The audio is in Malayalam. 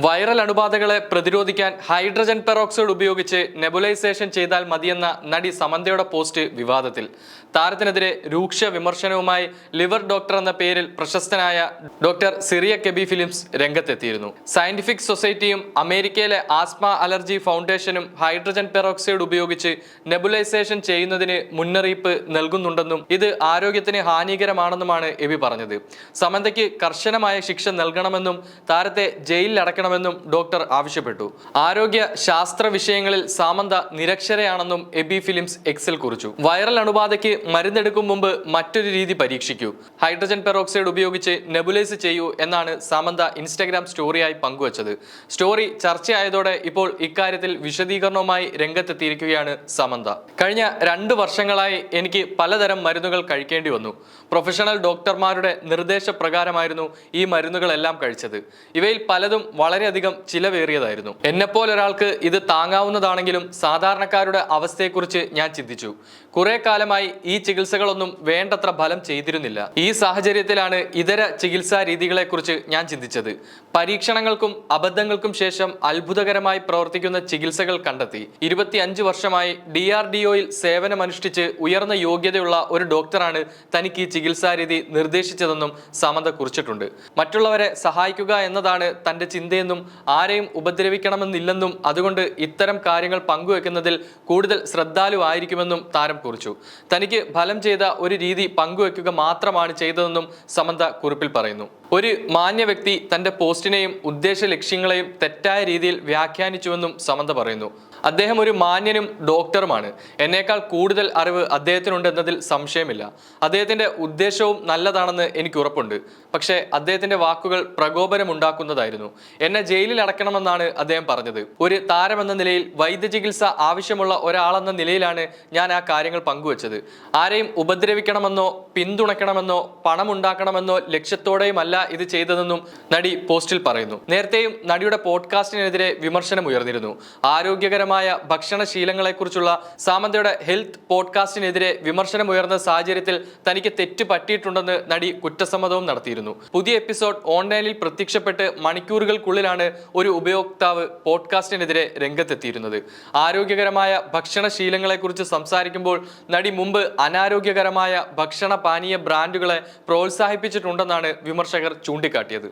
വൈറൽ അണുബാധകളെ പ്രതിരോധിക്കാൻ ഹൈഡ്രജൻ പെറോക്സൈഡ് ഉപയോഗിച്ച് നെബുലൈസേഷൻ ചെയ്താൽ മതിയെന്ന നടി സമന്തയുടെ പോസ്റ്റ് വിവാദത്തിൽ. താരത്തിനെതിരെ രൂക്ഷ വിമർശനവുമായി ലിവർ ഡോക്ടർ എന്ന പേരിൽ പ്രശസ്തനായ ഡോക്ടർ സിറിയക് എബി ഫിലിപ്സ് രംഗത്തെത്തിയിരുന്നു. സയന്റിഫിക് സൊസൈറ്റിയും അമേരിക്കയിലെ ആസ്മ അലർജി ഫൗണ്ടേഷനും ഹൈഡ്രജൻ പെറോക്സൈഡ് ഉപയോഗിച്ച് നെബുലൈസേഷൻ ചെയ്യുന്നതിന് മുന്നറിയിപ്പ് നൽകുന്നുണ്ടെന്നും ഇത് ആരോഗ്യത്തിന് ഹാനികരമാണെന്നുമാണ് എബി പറഞ്ഞത്. സമന്തയ്ക്ക് കർശനമായ ശിക്ഷ നൽകണമെന്നും താരത്തെ ജയിലിൽ അടക്കണമെന്നും ഡോക്ടർ ആവശ്യപ്പെട്ടു. ആരോഗ്യ ശാസ്ത്ര വിഷയങ്ങളിൽ സാമന്ത നിരക്ഷരയാണെന്നും എബി ഫിലിംസ് എക്സിൽ കുറിച്ചു. വൈറൽ അണുബാധയ്ക്ക് മരുന്നെടുക്കും മുമ്പ് മറ്റൊരു രീതി പരീക്ഷിക്കൂ. ഹൈഡ്രജൻ പെറോക്സൈഡ് ഉപയോഗിച്ച് നെബുലൈസ് ചെയ്യൂ എന്നാണ് സാമന്ത ഇൻസ്റ്റഗ്രാം സ്റ്റോറിയായി പങ്കുവച്ചത്. സ്റ്റോറി ചർച്ചയായതോടെ ഇപ്പോൾ ഇക്കാര്യത്തിൽ വിശദീകരണവുമായി രംഗത്തെത്തിയിരിക്കുകയാണ് സമന്ത. കഴിഞ്ഞ 2 വർഷങ്ങളായി എനിക്ക് പലതരം മരുന്നുകൾ കഴിക്കേണ്ടി വന്നു. പ്രൊഫഷണൽ ഡോക്ടർമാരുടെ നിർദ്ദേശപ്രകാരമായിരുന്നു ഈ മരുന്നുകളെല്ലാം കഴിച്ചത്. ഇവയിൽ പലതും വളരെയധികം ചിലവേറിയതായിരുന്നു. എന്നെപ്പോലൊരാൾക്ക് ഇത് താങ്ങാവുന്നതാണെങ്കിലും സാധാരണക്കാരുടെ അവസ്ഥയെക്കുറിച്ച് ഞാൻ ചിന്തിച്ചു. കുറെ കാലമായി ഈ ചികിത്സകളൊന്നും വേണ്ടത്ര ഫലം ചെയ്തിരുന്നില്ല. ഈ സാഹചര്യത്തിലാണ് ഇതര ചികിത്സാ രീതികളെക്കുറിച്ച് ഞാൻ ചിന്തിച്ചത്. പരീക്ഷണങ്ങൾക്കും അബദ്ധങ്ങൾക്കും ശേഷം അത്ഭുതകരമായി പ്രവർത്തിക്കുന്ന ചികിത്സകൾ കണ്ടെത്തി. 25 വർഷമായി DRDOയിൽ സേവനമനുഷ്ഠിച്ച് ഉയർന്ന യോഗ്യതയുള്ള ഒരു ഡോക്ടറാണ് തനിക്ക് ഈ ചികിത്സാ രീതി നിർദ്ദേശിച്ചതെന്നും സമന്ത കുറിച്ചിട്ടുണ്ട്. മറ്റുള്ളവരെ സഹായിക്കുക എന്നതാണ് തന്റെ ചിന്തയെന്നും ആരെയും ഉപദ്രവിക്കണമെന്നില്ലെന്നും അതുകൊണ്ട് ഇത്തരം കാര്യങ്ങൾ പങ്കുവെക്കുന്നതിൽ കൂടുതൽ ശ്രദ്ധാലുവായിരിക്കുമെന്നും താരം കുറിച്ചു. തനിക്ക് ഫലം ചെയ്ത ഒരു രീതി പങ്കുവെക്കുക മാത്രമാണ് ചെയ്തതെന്നും സമന്ത കുറിപ്പിൽ പറയുന്നു. ഒരു മാന്യ വ്യക്തി തന്റെ പോസ്റ്റിനെയും ഉദ്ദേശ ലക്ഷ്യങ്ങളെയും തെറ്റായ രീതിയിൽ വ്യാഖ്യാനിച്ചുവെന്നും സമന്ത പറയുന്നു. അദ്ദേഹം ഒരു മാന്യനും ഡോക്ടറുമാണ്. എന്നേക്കാൾ കൂടുതൽ അറിവ് അദ്ദേഹത്തിനുണ്ടെന്നതിൽ സംശയമില്ല. അദ്ദേഹത്തിന്റെ ഉദ്ദേശവും നല്ലതാണെന്ന് എനിക്ക് ഉറപ്പുണ്ട്. പക്ഷേ അദ്ദേഹത്തിന്റെ വാക്കുകൾ പ്രകോപനമുണ്ടാക്കുന്നതായിരുന്നു. എന്നെ ജയിലിൽ അടക്കണമെന്നാണ് അദ്ദേഹം പറഞ്ഞത്. ഒരു താരമെന്ന നിലയിൽ വൈദ്യചികിത്സ ആവശ്യമുള്ള ഒരാളെന്ന നിലയിലാണ് ഞാൻ ആ കാര്യങ്ങൾ പങ്കുവച്ചത്. ആരെയും ഉപദ്രവിക്കണമെന്നോ പിന്തുണയ്ക്കണമെന്നോ പണമുണ്ടാക്കണമെന്നോ ലക്ഷ്യത്തോടെയുമല്ല ഇത് ചെയ്തതെന്നും നടി പോസ്റ്റിൽ പറയുന്നു. നേരത്തെയും നടിയുടെ പോഡ്കാസ്റ്റിനെതിരെ വിമർശനം ഉയർന്നിരുന്നു. ആരോഗ്യകരമായ ഭക്ഷണശീലങ്ങളെക്കുറിച്ചുള്ള സാമന്തയുടെ ഹെൽത്ത് പോഡ്കാസ്റ്റിനെതിരെ വിമർശനം ഉയർന്ന സാഹചര്യത്തിൽ തനിക്ക് തെറ്റ് പറ്റിയിട്ടുണ്ടെന്ന് നടി കുറ്റസമ്മതവും നടത്തിയിരുന്നു. പുതിയ എപ്പിസോഡ് ഓൺലൈനിൽ പ്രത്യക്ഷപ്പെട്ട് മണിക്കൂറുകൾക്കുള്ളിലാണ് ഒരു ഉപയോക്താവ് പോഡ്കാസ്റ്റിനെതിരെ രംഗത്തെത്തിയിരുന്നത്. ആരോഗ്യകരമായ ഭക്ഷണശീലങ്ങളെക്കുറിച്ച് സംസാരിക്കുമ്പോൾ നടി മുമ്പ് അനാരോഗ്യകരമായ ഭക്ഷണ പാനീയ ബ്രാൻഡുകളെ പ്രോത്സാഹിപ്പിച്ചിട്ടുണ്ടെന്നാണ് വിമർശകർ ചൂണ്ടിക്കാട്ടിയത്.